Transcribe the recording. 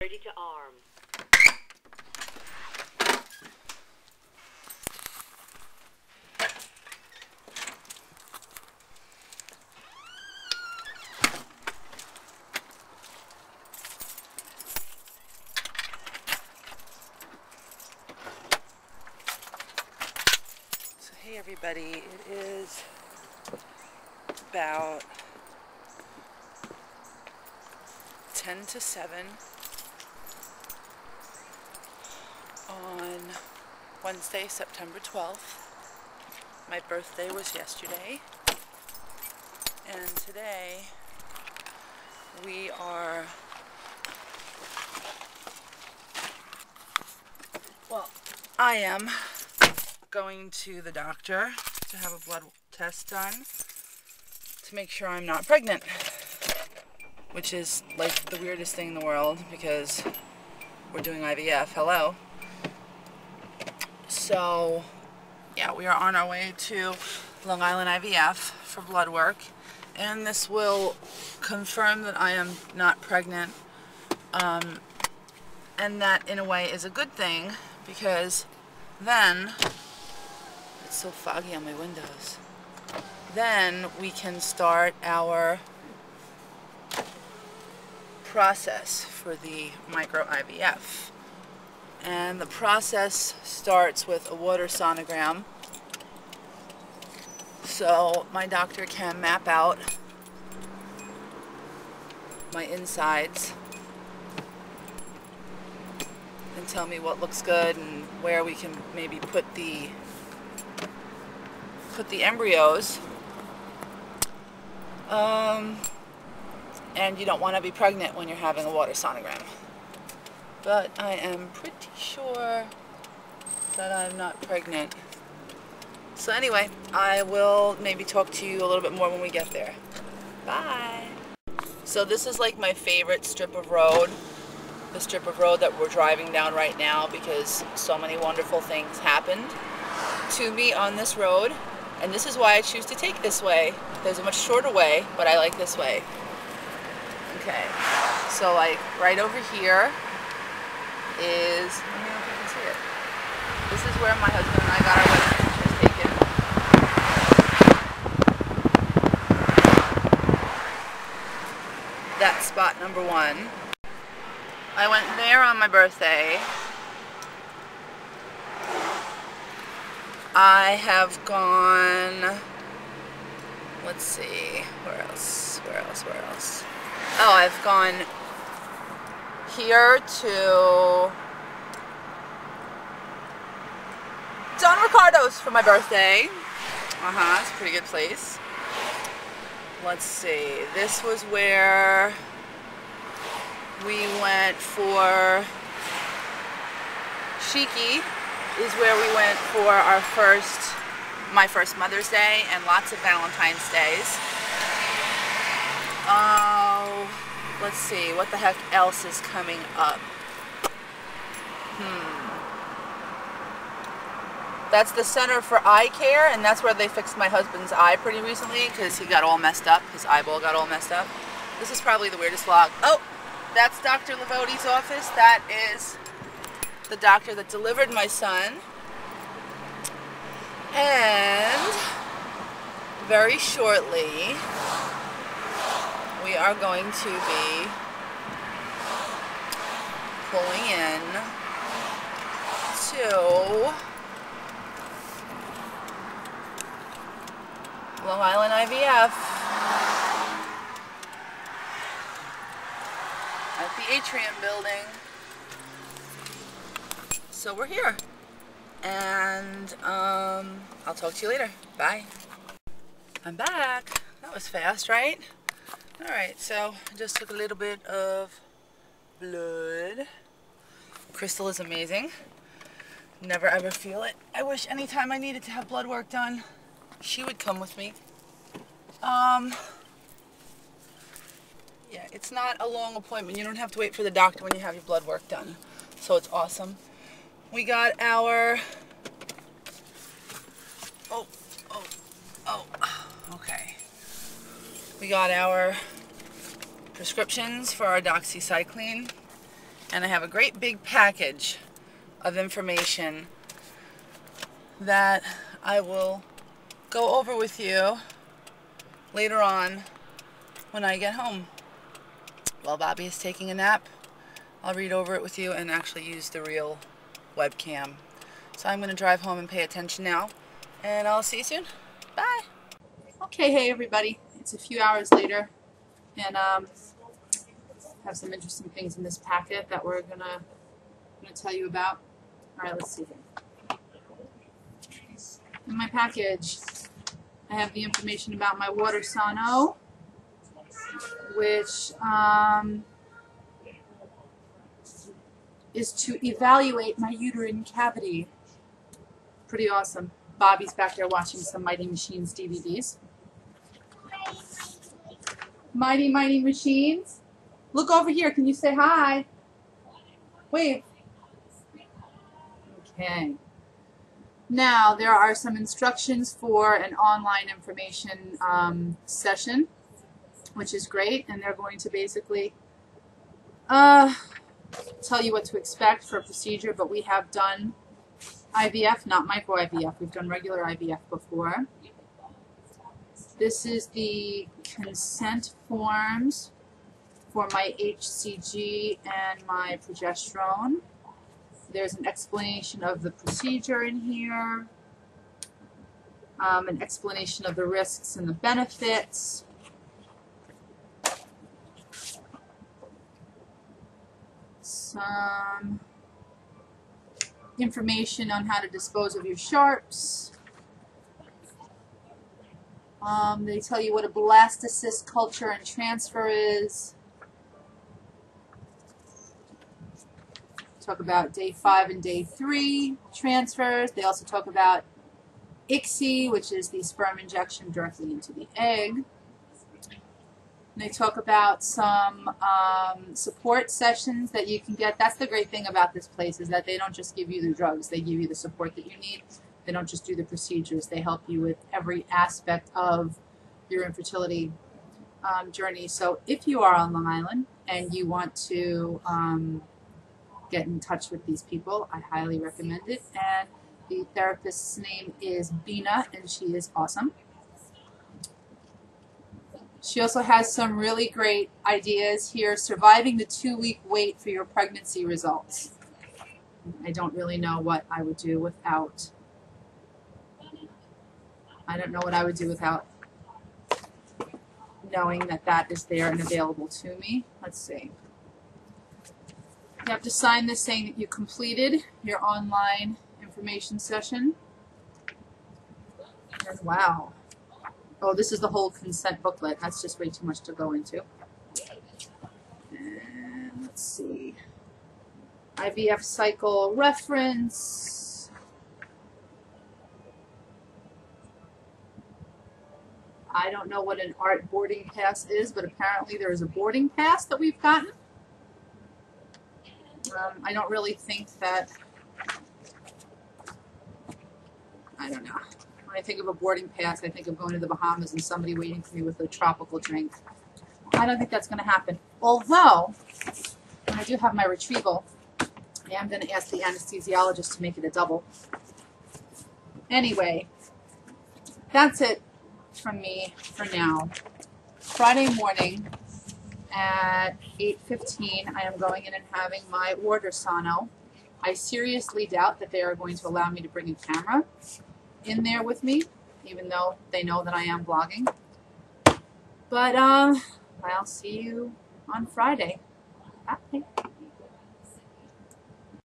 Ready to arm. So hey everybody, it is about 10 to 7 on Wednesday, September 12th. My birthday was yesterday, and today we are, well, I am going to the doctor to have a blood test done to make sure I'm not pregnant, which is like the weirdest thing in the world because we're doing IVF. Hello. So yeah, we are on our way to Long Island IVF for blood work, and this will confirm that I am not pregnant, and that in a way is a good thing because then, it's so foggy on my windows, then we can start our process for the micro IVF. And the process starts with a water sonogram, so my doctor can map out my insides and tell me what looks good and where we can maybe put the embryos. And you don't want to be pregnant when you're having a water sonogram. But I am pretty sure that I'm not pregnant. So anyway, I will maybe talk to you a little bit more when we get there. Bye! So this is like my favorite strip of road. The strip of road that we're driving down right now because so many wonderful things happened to me on this road. And this is why I choose to take this way. There's a much shorter way, but I like this way. Okay, so like right over here is, let me know if you can see it. This is where my husband and I got our wedding pictures taken. That's spot number 1. I went there on my birthday. I have gone, let's see, where else? Oh, I've gone here to Don Ricardo's for my birthday. It's a pretty good place. Let's see, this was where we went for Shiki, is where we went for my first Mother's Day and lots of Valentine's Days. Oh, let's see, what the heck else is coming up? That's the Center for Eye Care, and that's where they fixed my husband's eye pretty recently because he got all messed up. His eyeball got all messed up. This is probably the weirdest vlog. Oh, that's Dr. Lavodi's office. That is the doctor that delivered my son. And very shortly, we are going to be pulling in to Long Island IVF at the Atrium building. So we're here, and I'll talk to you later. Bye. I'm back. That was fast, right? Alright, so I just took a little bit of blood. Crystal is amazing. Never ever feel it. I wish anytime I needed to have blood work done, she would come with me. Yeah, it's not a long appointment. You don't have to wait for the doctor when you have your blood work done. So it's awesome. We got our... Okay. We got our prescriptions for our doxycycline And I have a great big package of information that I will go over with you later on when I get home. While Bobby is taking a nap, I'll read over it with you and actually use the real webcam. So I'm going to drive home and pay attention now, and I'll see you soon. Bye! Okay, hey everybody. It's a few hours later, and have some interesting things in this packet that we're gonna tell you about. Alright, let's see here. In my package, I have the information about my water sono, which is to evaluate my uterine cavity. Pretty awesome. Bobby's back there watching some Mighty Machines DVDs. Mighty Machines? Look over here. Can you say hi? Wave. Okay. Now, there are some instructions for an online information session, which is great, and they're going to basically tell you what to expect for a procedure, but we have done IVF, not micro IVF. We've done regular IVF before. This is the consent forms for my HCG and my progesterone. There's an explanation of the procedure in here, an explanation of the risks and the benefits. Some information on how to dispose of your sharps. They tell you what a blastocyst culture and transfer is. Talk about day 5 and day 3 transfers. They also talk about ICSI, which is the sperm injection directly into the egg. And they talk about some support sessions that you can get. That's the great thing about this place, is that they don't just give you the drugs. They give you the support that you need. They don't just do the procedures. They help you with every aspect of your infertility journey. So if you are on Long Island and you want to get in touch with these people, I highly recommend it. And the therapist's name is Bina, and she is awesome. She also has some really great ideas here. Surviving the 2-week wait for your pregnancy results. I don't really know what I would do without. I don't know what I would do without knowing that that is there and available to me. Let's see. You have to sign this saying that you completed your online information session. And wow. Oh, this is the whole consent booklet. That's just way too much to go into. And let's see. IVF cycle reference. I don't know what an art boarding pass is, but apparently there is a boarding pass that we've gotten. I don't really think that, I don't know. When I think of a boarding pass, I think of going to the Bahamas and somebody waiting for me with a tropical drink. I don't think that's going to happen. Although, when I do have my retrieval, I am going to ask the anesthesiologist to make it a double. Anyway, that's it from me for now. Friday morning at 8:15, I am going in and having my water sono. I seriously doubt that they are going to allow me to bring a camera in there with me, even though they know that I am vlogging. But I'll see you on Friday. Bye.